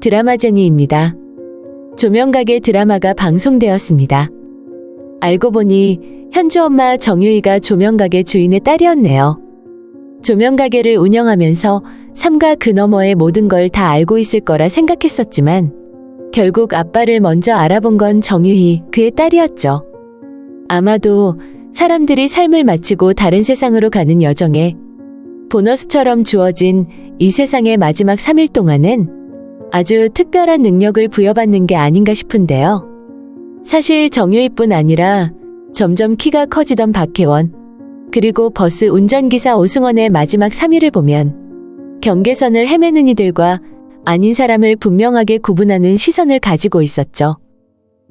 드라마제니입니다. 조명가게 드라마가 방송되었습니다. 알고 보니 현주 엄마 정유희가 조명가게 주인의 딸이었네요. 조명가게를 운영하면서 삶과 그 너머의 모든 걸 다 알고 있을 거라 생각했었지만 결국 아빠를 먼저 알아본 건 정유희, 그의 딸이었죠. 아마도 사람들이 삶을 마치고 다른 세상으로 가는 여정에 보너스처럼 주어진 이 세상의 마지막 3일 동안은 아주 특별한 능력을 부여받는 게 아닌가 싶은데요. 사실 정유희뿐 아니라 점점 키가 커지던 박혜원, 그리고 버스 운전기사 오승원의 마지막 3일을 보면 경계선을 헤매는 이들과 아닌 사람을 분명하게 구분하는 시선을 가지고 있었죠.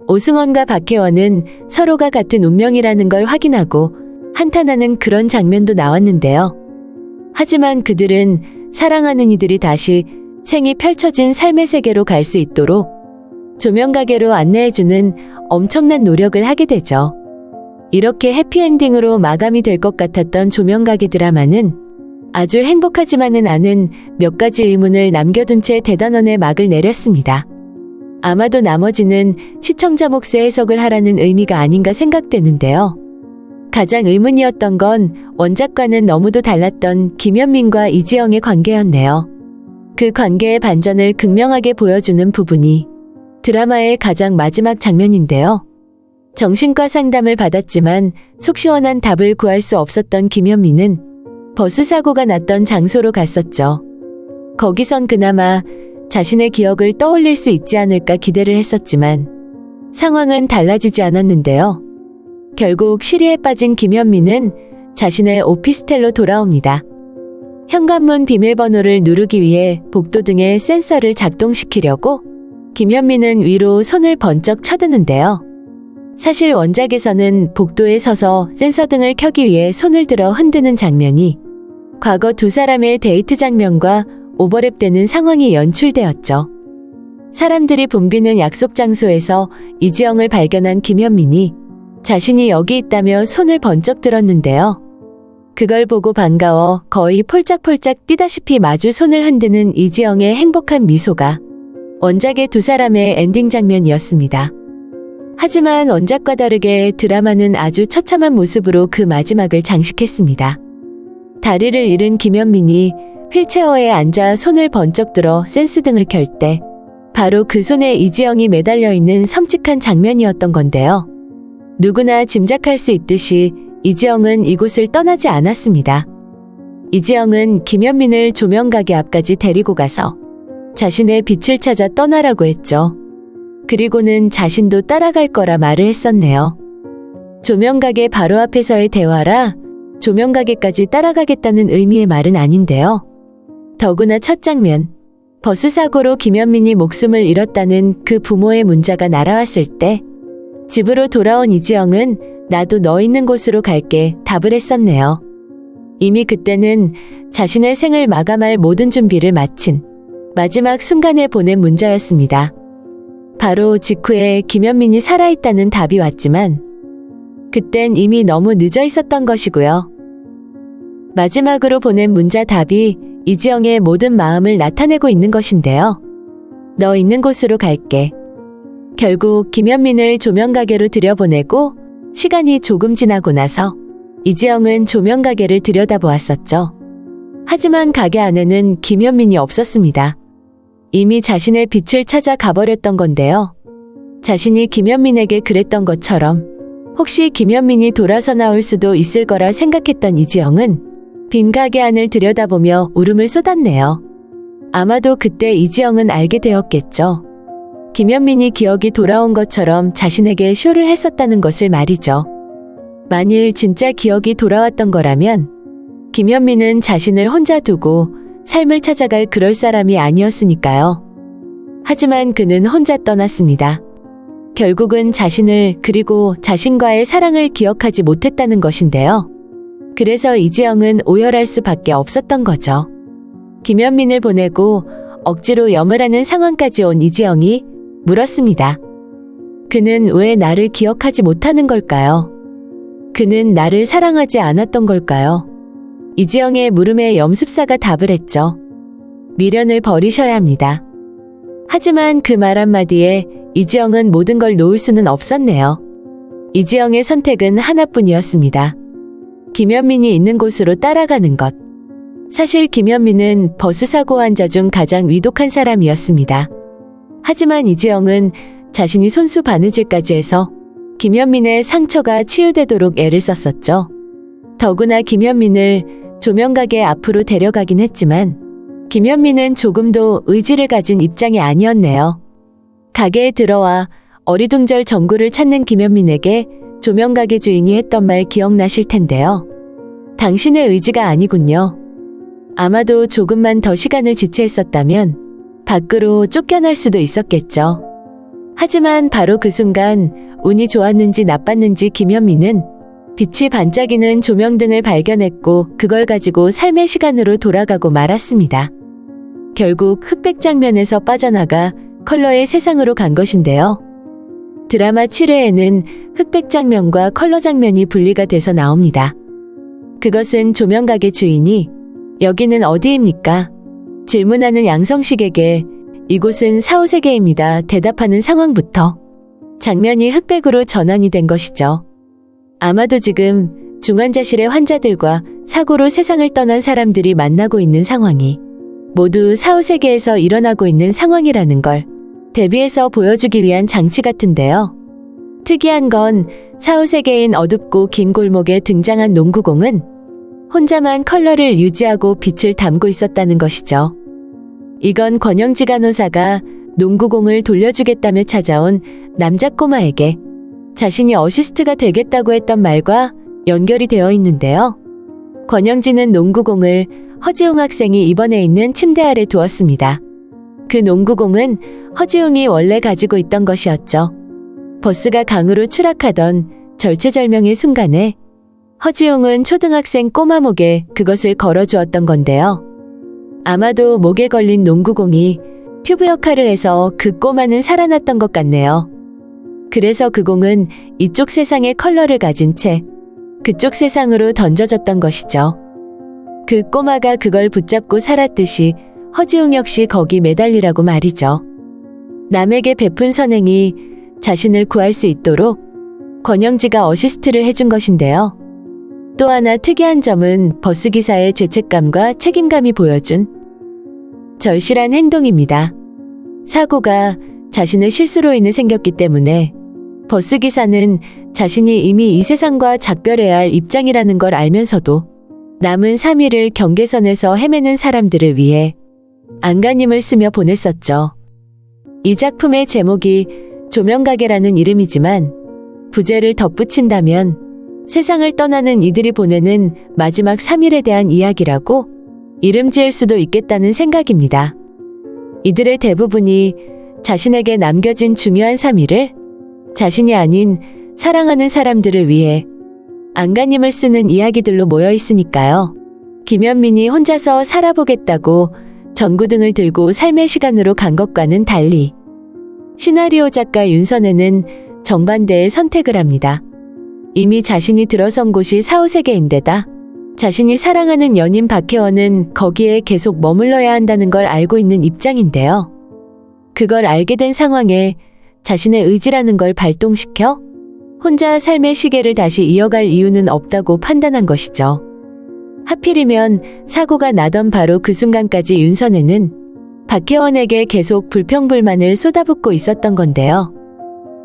오승원과 박혜원은 서로가 같은 운명이라는 걸 확인하고 한탄하는 그런 장면도 나왔는데요. 하지만 그들은 사랑하는 이들이 다시 생이 펼쳐진 삶의 세계로 갈 수 있도록 조명가게로 안내해주는 엄청난 노력을 하게 되죠. 이렇게 해피엔딩으로 마감이 될 것 같았던 조명가게 드라마는 아주 행복하지만은 않은 몇 가지 의문을 남겨둔 채 대단원의 막을 내렸습니다. 아마도 나머지는 시청자 몫의 해석을 하라는 의미가 아닌가 생각되는데요. 가장 의문이었던 건 원작과는 너무도 달랐던 김현민과 이지영의 관계였네요. 그 관계의 반전을 극명하게 보여주는 부분이 드라마의 가장 마지막 장면인데요. 정신과 상담을 받았지만 속 시원한 답을 구할 수 없었던 김현민은 버스 사고가 났던 장소로 갔었죠. 거기선 그나마 자신의 기억을 떠올릴 수 있지 않을까 기대를 했었지만 상황은 달라지지 않았는데요. 결국 시리에 빠진 김현민은 자신의 오피스텔로 돌아옵니다. 현관문 비밀번호를 누르기 위해 복도 등의 센서를 작동시키려고 김현민은 위로 손을 번쩍 쳐드는데요. 사실 원작에서는 복도에 서서 센서 등을 켜기 위해 손을 들어 흔드는 장면이 과거 두 사람의 데이트 장면과 오버랩되는 상황이 연출되었죠. 사람들이 붐비는 약속 장소에서 이지영을 발견한 김현민이 자신이 여기 있다며 손을 번쩍 들었는데요. 그걸 보고 반가워 거의 폴짝폴짝 뛰다시피 마주 손을 흔드는 이지영의 행복한 미소가 원작의 두 사람의 엔딩 장면이었습니다. 하지만 원작과 다르게 드라마는 아주 처참한 모습으로 그 마지막을 장식했습니다. 다리를 잃은 김현민이 휠체어에 앉아 손을 번쩍 들어 센스 등을 켤 때 바로 그 손에 이지영이 매달려 있는 섬찟한 장면이었던 건데요. 누구나 짐작할 수 있듯이 이지영은 이곳을 떠나지 않았습니다. 이지영은 김현민을 조명가게 앞까지 데리고 가서 자신의 빛을 찾아 떠나라고 했죠. 그리고는 자신도 따라갈 거라 말을 했었네요. 조명가게 바로 앞에서의 대화라 조명가게까지 따라가겠다는 의미의 말은 아닌데요. 더구나 첫 장면, 버스 사고로 김현민이 목숨을 잃었다는 그 부모의 문자가 날아왔을 때 집으로 돌아온 이지영은 나도 너 있는 곳으로 갈게 답을 했었네요. 이미 그때는 자신의 생을 마감할 모든 준비를 마친 마지막 순간에 보낸 문자였습니다. 바로 직후에 김현민이 살아있다는 답이 왔지만 그땐 이미 너무 늦어 있었던 것이고요. 마지막으로 보낸 문자 답이 이지영의 모든 마음을 나타내고 있는 것인데요. 너 있는 곳으로 갈게. 결국 김현민을 조명가게로 들여보내고 시간이 조금 지나고 나서 이지영은 조명가게를 들여다보았었죠. 하지만 가게 안에는 김현민이 없었습니다. 이미 자신의 빛을 찾아 가버렸던 건데요. 자신이 김현민에게 그랬던 것처럼 혹시 김현민이 돌아서 나올 수도 있을 거라 생각했던 이지영은 빈 가게 안을 들여다보며 울음을 쏟았네요. 아마도 그때 이지영은 알게 되었겠죠. 김현민이 기억이 돌아온 것처럼 자신에게 쇼를 했었다는 것을 말이죠. 만일 진짜 기억이 돌아왔던 거라면 김현민은 자신을 혼자 두고 삶을 찾아갈 그럴 사람이 아니었으니까요. 하지만 그는 혼자 떠났습니다. 결국은 자신을 그리고 자신과의 사랑을 기억하지 못했다는 것인데요. 그래서 이지영은 오열할 수밖에 없었던 거죠. 김현민을 보내고 억지로 염을 상황까지 온 이지영이 물었습니다. 그는 왜 나를 기억하지 못하는 걸까요? 그는 나를 사랑하지 않았던 걸까요? 이지영의 물음에 염습사가 답을 했죠. 미련을 버리셔야 합니다. 하지만 그 말 한마디에 이지영은 모든 걸 놓을 수는 없었네요. 이지영의 선택은 하나뿐이었습니다. 김현민이 있는 곳으로 따라가는 것. 사실 김현민은 버스 사고 환자 중 가장 위독한 사람이었습니다. 하지만 이지영은 자신이 손수 바느질까지 해서 김현민의 상처가 치유되도록 애를 썼었죠. 더구나 김현민을 조명가게 앞으로 데려가긴 했지만 김현민은 조금도 의지를 가진 입장이 아니었네요. 가게에 들어와 어리둥절 전구를 찾는 김현민에게 조명가게 주인이 했던 말 기억나실 텐데요. 당신의 의지가 아니군요. 아마도 조금만 더 시간을 지체했었다면 밖으로 쫓겨날 수도 있었겠죠. 하지만 바로 그 순간 운이 좋았는지 나빴는지 김현민은 빛이 반짝이는 조명등을 발견했고 그걸 가지고 삶의 시간으로 돌아가고 말았습니다. 결국 흑백 장면에서 빠져나가 컬러의 세상으로 간 것인데요. 드라마 7회에는 흑백 장면과 컬러 장면이 분리가 돼서 나옵니다. 그것은 조명가게 주인이 여기는 어디입니까? 질문하는 양성식에게 이곳은 사후세계입니다. 대답하는 상황부터 장면이 흑백으로 전환이 된 것이죠. 아마도 지금 중환자실의 환자들과 사고로 세상을 떠난 사람들이 만나고 있는 상황이 모두 사후세계에서 일어나고 있는 상황이라는 걸 대비해서 보여주기 위한 장치 같은데요. 특이한 건 사후세계인 어둡고 긴 골목에 등장한 농구공은 혼자만 컬러를 유지하고 빛을 담고 있었다는 것이죠. 이건 권영지 간호사가 농구공을 돌려주겠다며 찾아온 남자 꼬마에게 자신이 어시스트가 되겠다고 했던 말과 연결이 되어 있는데요. 권영지는 농구공을 허지웅 학생이 입원해 있는 침대 아래 두었습니다. 그 농구공은 허지웅이 원래 가지고 있던 것이었죠. 버스가 강으로 추락하던 절체절명의 순간에 허지웅은 초등학생 꼬마 목에 그것을 걸어주었던 건데요. 아마도 목에 걸린 농구공이 튜브 역할을 해서 그 꼬마는 살아났던 것 같네요. 그래서 그 공은 이쪽 세상의 컬러를 가진 채 그쪽 세상으로 던져졌던 것이죠. 그 꼬마가 그걸 붙잡고 살았듯이 허지웅 역시 거기 매달리라고 말이죠. 남에게 베푼 선행이 자신을 구할 수 있도록 권영지가 어시스트를 해준 것인데요. 또 하나 특이한 점은 버스기사의 죄책감과 책임감이 보여준 절실한 행동입니다. 사고가 자신의 실수로 인해 생겼기 때문에 버스기사는 자신이 이미 이 세상과 작별해야 할 입장이라는 걸 알면서도 남은 3일을 경계선에서 헤매는 사람들을 위해 안간힘을 쓰며 보냈었죠. 이 작품의 제목이 조명가게라는 이름이지만 부제를 덧붙인다면 세상을 떠나는 이들이 보내는 마지막 3일에 대한 이야기라고 이름 지을 수도 있겠다는 생각입니다. 이들의 대부분이 자신에게 남겨진 중요한 3일을 자신이 아닌 사랑하는 사람들을 위해 안간힘을 쓰는 이야기들로 모여 있으니까요. 김현민이 혼자서 살아보겠다고 전구등을 들고 삶의 시간으로 간 것과는 달리 시나리오 작가 윤선혜는 정반대의 선택을 합니다. 이미 자신이 들어선 곳이 사후세계인데다 자신이 사랑하는 연인 박혜원은 거기에 계속 머물러야 한다는 걸 알고 있는 입장인데요. 그걸 알게 된 상황에 자신의 의지라는 걸 발동시켜 혼자 삶의 시계를 다시 이어갈 이유는 없다고 판단한 것이죠. 하필이면 사고가 나던 바로 그 순간까지 윤선혜는 박혜원에게 계속 불평불만을 쏟아붓고 있었던 건데요.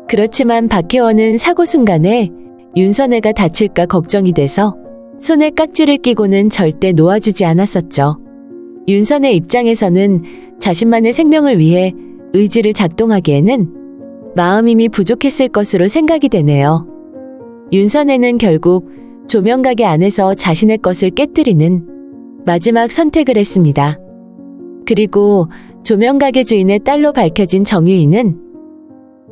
그렇지만 박혜원은 사고 순간에 윤선혜가 다칠까 걱정이 돼서 손에 깍지를 끼고는 절대 놓아주지 않았었죠. 윤선혜 입장에서는 자신만의 생명을 위해 의지를 작동하기에는 마음 힘이 부족했을 것으로 생각이 되네요. 윤선혜는 결국 조명가게 안에서 자신의 것을 깨뜨리는 마지막 선택을 했습니다. 그리고 조명가게 주인의 딸로 밝혀진 정유인은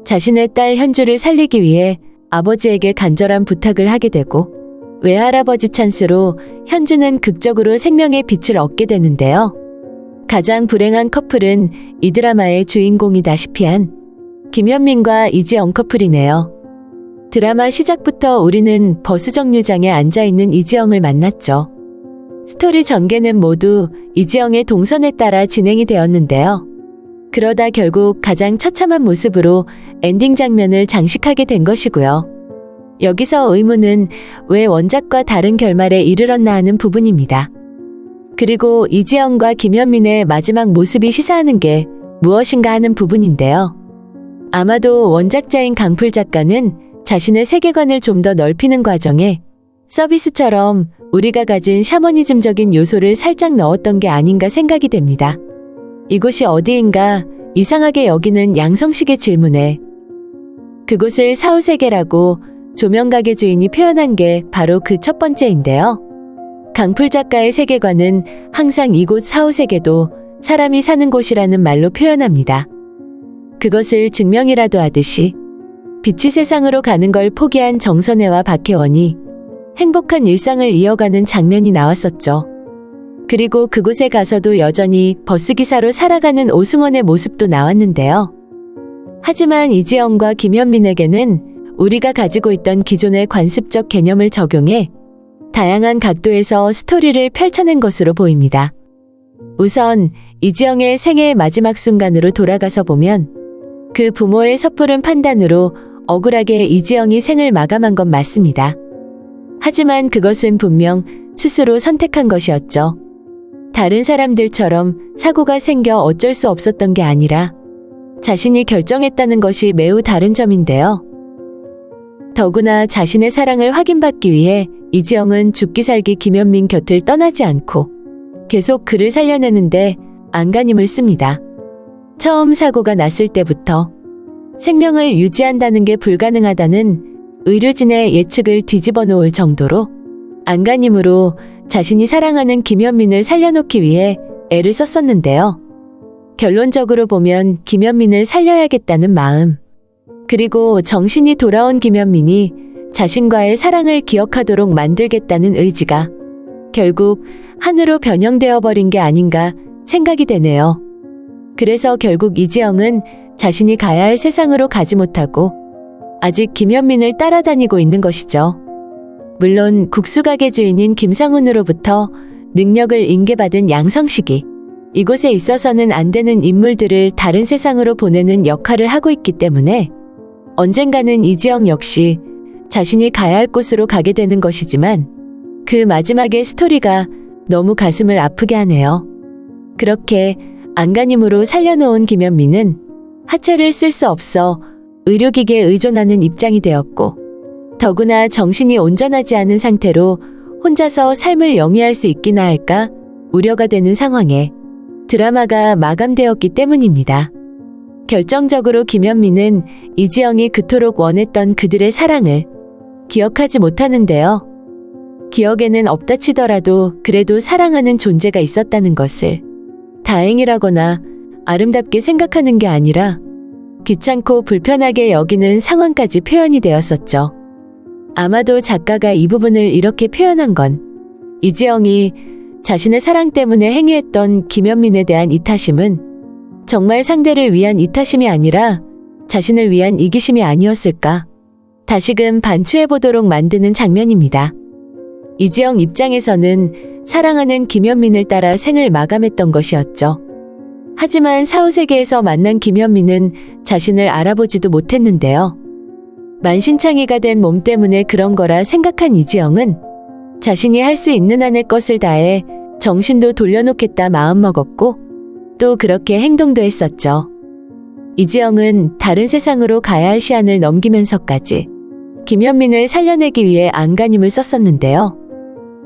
자신의 딸 현주를 살리기 위해 아버지에게 간절한 부탁을 하게 되고 외할아버지 찬스로 현주는 극적으로 생명의 빛을 얻게 되는데요. 가장 불행한 커플은 이 드라마의 주인공이다시피 한 김현민과 이지영 커플이네요. 드라마 시작부터 우리는 버스 정류장에 앉아있는 이지영을 만났죠. 스토리 전개는 모두 이지영의 동선에 따라 진행이 되었는데요. 그러다 결국 가장 처참한 모습으로 엔딩 장면을 장식하게 된 것이고요. 여기서 의문은 왜 원작과 다른 결말에 이르렀나 하는 부분입니다. 그리고 이지영과 김현민의 마지막 모습이 시사하는 게 무엇인가 하는 부분인데요. 아마도 원작자인 강풀 작가는 자신의 세계관을 좀 더 넓히는 과정에 서비스처럼 우리가 가진 샤머니즘적인 요소를 살짝 넣었던 게 아닌가 생각이 됩니다. 이곳이 어디인가 이상하게 여기는 양성식의 질문에 그곳을 사후세계라고 조명가게 주인이 표현한 게 바로 그 첫 번째인데요. 강풀 작가의 세계관은 항상 이곳 사후세계도 사람이 사는 곳이라는 말로 표현합니다. 그것을 증명이라도 하듯이 빛이 세상으로 가는 걸 포기한 정선혜와 박혜원이 행복한 일상을 이어가는 장면이 나왔었죠. 그리고 그곳에 가서도 여전히 버스기사로 살아가는 오승원의 모습도 나왔는데요. 하지만 이지영과 김현민에게는 우리가 가지고 있던 기존의 관습적 개념을 적용해 다양한 각도에서 스토리를 펼쳐낸 것으로 보입니다. 우선 이지영의 생애의 마지막 순간으로 돌아가서 보면 그 부모의 섣부른 판단으로 억울하게 이지영이 생을 마감한 건 맞습니다. 하지만 그것은 분명 스스로 선택한 것이었죠. 다른 사람들처럼 사고가 생겨 어쩔 수 없었던 게 아니라 자신이 결정했다는 것이 매우 다른 점인데요. 더구나 자신의 사랑을 확인받기 위해 이지영은 죽기 살기 김현민 곁을 떠나지 않고 계속 그를 살려내는데 안간힘을 씁니다. 처음 사고가 났을 때부터 생명을 유지한다는 게 불가능하다는 의료진의 예측을 뒤집어 놓을 정도로 안간힘으로 자신이 사랑하는 김현민을 살려놓기 위해 애를 썼었는데요. 결론적으로 보면 김현민을 살려야겠다는 마음, 그리고 정신이 돌아온 김현민이 자신과의 사랑을 기억하도록 만들겠다는 의지가 결국 한으로 변형되어 버린 게 아닌가 생각이 되네요. 그래서 결국 이지영은 자신이 가야 할 세상으로 가지 못하고 아직 김현민을 따라다니고 있는 것이죠. 물론 국수가게 주인인 김상훈으로부터 능력을 인계받은 양성식이 이곳에 있어서는 안 되는 인물들을 다른 세상으로 보내는 역할을 하고 있기 때문에 언젠가는 이지영 역시 자신이 가야 할 곳으로 가게 되는 것이지만 그 마지막의 스토리가 너무 가슴을 아프게 하네요. 그렇게 안간힘으로 살려놓은 김현민은 하체를 쓸 수 없어 의료기기에 의존하는 입장이 되었고 더구나 정신이 온전하지 않은 상태로 혼자서 삶을 영위할 수 있기나 할까 우려가 되는 상황에 드라마가 마감되었기 때문입니다. 결정적으로 김현민은 이지영이 그토록 원했던 그들의 사랑을 기억하지 못하는데요. 기억에는 없다 치더라도 그래도 사랑하는 존재가 있었다는 것을 다행이라거나 아름답게 생각하는 게 아니라 귀찮고 불편하게 여기는 상황까지 표현이 되었었죠. 아마도 작가가 이 부분을 이렇게 표현한 건 이지영이 자신의 사랑 때문에 행위했던 김현민에 대한 이타심은 정말 상대를 위한 이타심이 아니라 자신을 위한 이기심이 아니었을까 다시금 반추해보도록 만드는 장면입니다. 이지영 입장에서는 사랑하는 김현민을 따라 생을 마감했던 것이었죠. 하지만 사후세계에서 만난 김현민은 자신을 알아보지도 못했는데요. 만신창이가 된 몸 때문에 그런 거라 생각한 이지영은 자신이 할 수 있는 한의 것을 다해 정신도 돌려놓겠다 마음먹었고 또 그렇게 행동도 했었죠. 이지영은 다른 세상으로 가야 할 시한을 넘기면서까지 김현민을 살려내기 위해 안간힘을 썼었는데요.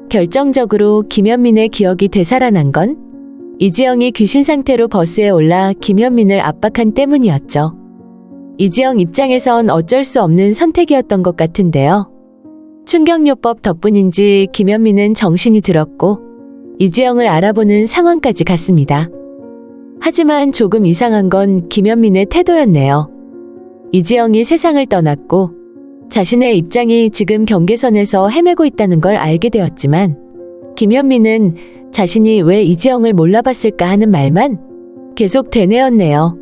결정적으로 김현민의 기억이 되살아난 건 이지영이 귀신 상태로 버스에 올라 김현민을 압박한 때문이었죠. 이지영 입장에선 어쩔 수 없는 선택이었던 것 같은데요. 충격요법 덕분인지 김현민은 정신이 들었고 이지영을 알아보는 상황까지 갔습니다. 하지만 조금 이상한 건 김현민의 태도였네요. 이지영이 세상을 떠났고 자신의 입장이 지금 경계선에서 헤매고 있다는 걸 알게 되었지만 김현민은 자신이 왜 이지영을 몰라봤을까 하는 말만 계속 되뇌었네요.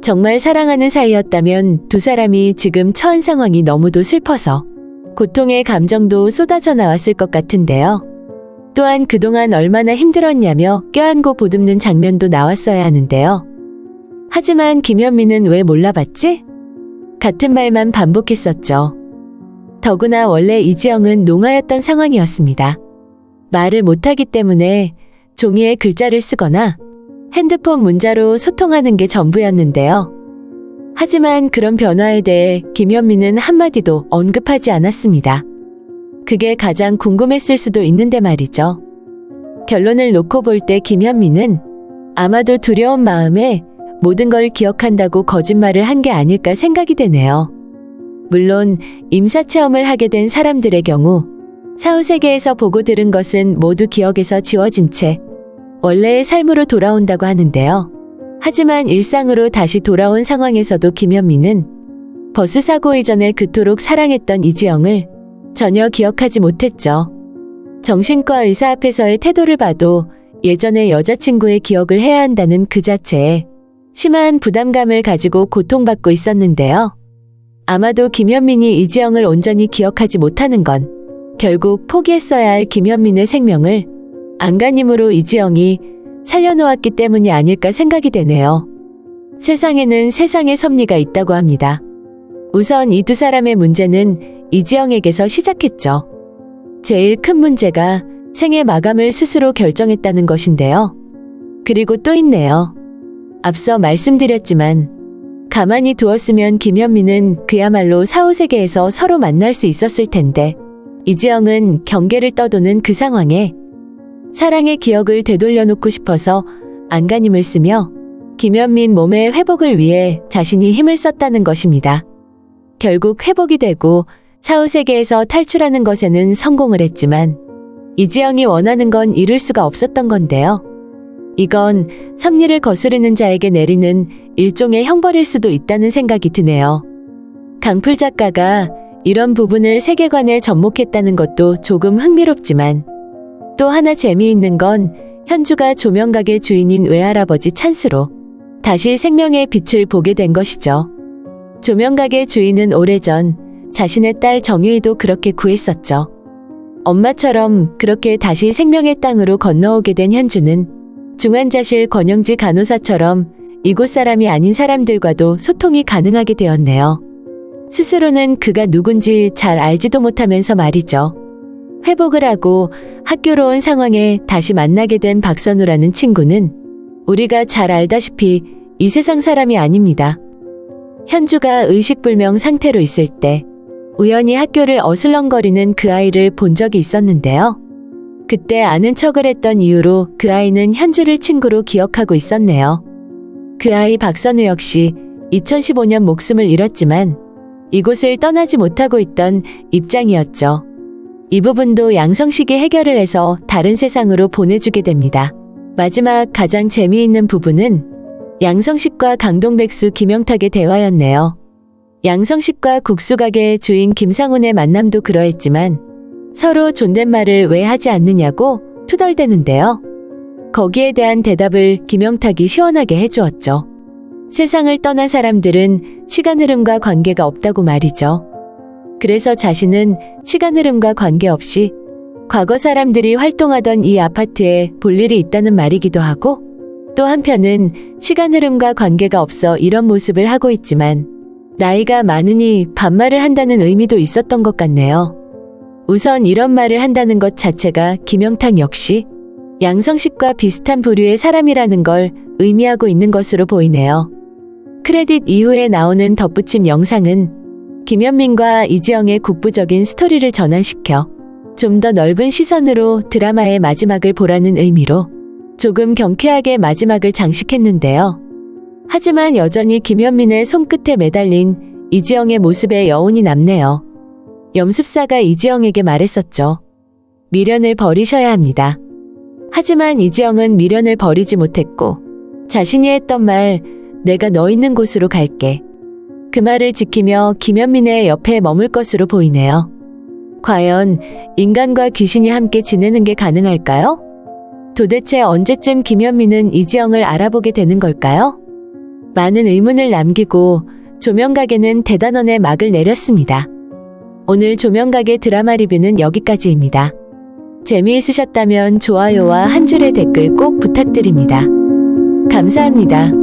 정말 사랑하는 사이였다면 두 사람이 지금 처한 상황이 너무도 슬퍼서 고통의 감정도 쏟아져 나왔을 것 같은데요. 또한 그동안 얼마나 힘들었냐며 껴안고 보듬는 장면도 나왔어야 하는데요. 하지만 김현민은 왜 몰라봤지? 같은 말만 반복했었죠. 더구나 원래 이지영은 농아였던 상황이었습니다. 말을 못하기 때문에 종이에 글자를 쓰거나 핸드폰 문자로 소통하는 게 전부였는데요. 하지만 그런 변화에 대해 김현민은 한마디도 언급하지 않았습니다. 그게 가장 궁금했을 수도 있는데 말이죠. 결론을 놓고 볼 때 김현민은 아마도 두려운 마음에 모든 걸 기억한다고 거짓말을 한 게 아닐까 생각이 되네요. 물론 임사체험을 하게 된 사람들의 경우 사후세계에서 보고 들은 것은 모두 기억에서 지워진 채 원래의 삶으로 돌아온다고 하는데요. 하지만 일상으로 다시 돌아온 상황에서도 김현민은 버스 사고 이전에 그토록 사랑했던 이지영을 전혀 기억하지 못했죠. 정신과 의사 앞에서의 태도를 봐도 예전의 여자친구의 기억을 해야 한다는 그 자체에 심한 부담감을 가지고 고통받고 있었는데요. 아마도 김현민이 이지영을 온전히 기억하지 못하는 건 결국 포기했어야 할 김현민의 생명을 안간힘으로 이지영이 살려놓았기 때문이 아닐까 생각이 되네요. 세상에는 세상의 섭리가 있다고 합니다. 우선 이 두 사람의 문제는 이지영에게서 시작했죠. 제일 큰 문제가 생애 마감을 스스로 결정했다는 것인데요. 그리고 또 있네요. 앞서 말씀드렸지만 가만히 두었으면 김현민은 그야말로 사후세계에서 서로 만날 수 있었을 텐데 이지영은 경계를 떠도는 그 상황에 사랑의 기억을 되돌려놓고 싶어서 안간힘을 쓰며 김현민 몸의 회복을 위해 자신이 힘을 썼다는 것입니다. 결국 회복이 되고 사후세계에서 탈출하는 것에는 성공을 했지만 이지영이 원하는 건 이룰 수가 없었던 건데요. 이건 섭리를 거스르는 자에게 내리는 일종의 형벌일 수도 있다는 생각이 드네요. 강풀 작가가 이런 부분을 세계관에 접목했다는 것도 조금 흥미롭지만 또 하나 재미있는 건 현주가 조명가게 주인인 외할아버지 찬스로 다시 생명의 빛을 보게 된 것이죠. 조명가게 주인은 오래전 자신의 딸 정유이도 그렇게 구했었죠. 엄마처럼 그렇게 다시 생명의 땅으로 건너오게 된 현주는 중환자실 권영지 간호사처럼 이곳 사람이 아닌 사람들과도 소통이 가능하게 되었네요. 스스로는 그가 누군지 잘 알지도 못하면서 말이죠. 회복을 하고 학교로 온 상황에 다시 만나게 된 박선우라는 친구는 우리가 잘 알다시피 이 세상 사람이 아닙니다. 현주가 의식불명 상태로 있을 때 우연히 학교를 어슬렁거리는 그 아이를 본 적이 있었는데요. 그때 아는 척을 했던 이유로 그 아이는 현주를 친구로 기억하고 있었네요. 그 아이 박선우 역시 2015년 목숨을 잃었지만 이곳을 떠나지 못하고 있던 입장이었죠. 이 부분도 양성식이 해결을 해서 다른 세상으로 보내주게 됩니다. 마지막 가장 재미있는 부분은 양성식과 강동백수 김영탁의 대화였네요. 양성식과 국수가게의 주인 김상훈의 만남도 그러했지만 서로 존댓말을 왜 하지 않느냐고 투덜대는데요. 거기에 대한 대답을 김영탁이 시원하게 해주었죠. 세상을 떠난 사람들은 시간 흐름과 관계가 없다고 말이죠. 그래서 자신은 시간 흐름과 관계없이 과거 사람들이 활동하던 이 아파트에 볼 일이 있다는 말이기도 하고 또 한편은 시간 흐름과 관계가 없어 이런 모습을 하고 있지만 나이가 많으니 반말을 한다는 의미도 있었던 것 같네요. 우선 이런 말을 한다는 것 자체가 김영탁 역시 양성식과 비슷한 부류의 사람이라는 걸 의미하고 있는 것으로 보이네요. 크레딧 이후에 나오는 덧붙임 영상은 김현민과 이지영의 국부적인 스토리를 전환시켜 좀 더 넓은 시선으로 드라마의 마지막을 보라는 의미로 조금 경쾌하게 마지막을 장식했는데요. 하지만 여전히 김현민의 손끝에 매달린 이지영의 모습에 여운이 남네요. 염습사가 이지영에게 말했었죠. 미련을 버리셔야 합니다. 하지만 이지영은 미련을 버리지 못했고 자신이 했던 말 내가 너 있는 곳으로 갈게. 그 말을 지키며 김현민의 옆에 머물 것으로 보이네요. 과연 인간과 귀신이 함께 지내는 게 가능할까요? 도대체 언제쯤 김현민은 이지영을 알아보게 되는 걸까요? 많은 의문을 남기고 조명가게는 대단원의 막을 내렸습니다. 오늘 조명가게 드라마 리뷰는 여기까지입니다. 재미있으셨다면 좋아요와 한 줄의 댓글 꼭 부탁드립니다. 감사합니다.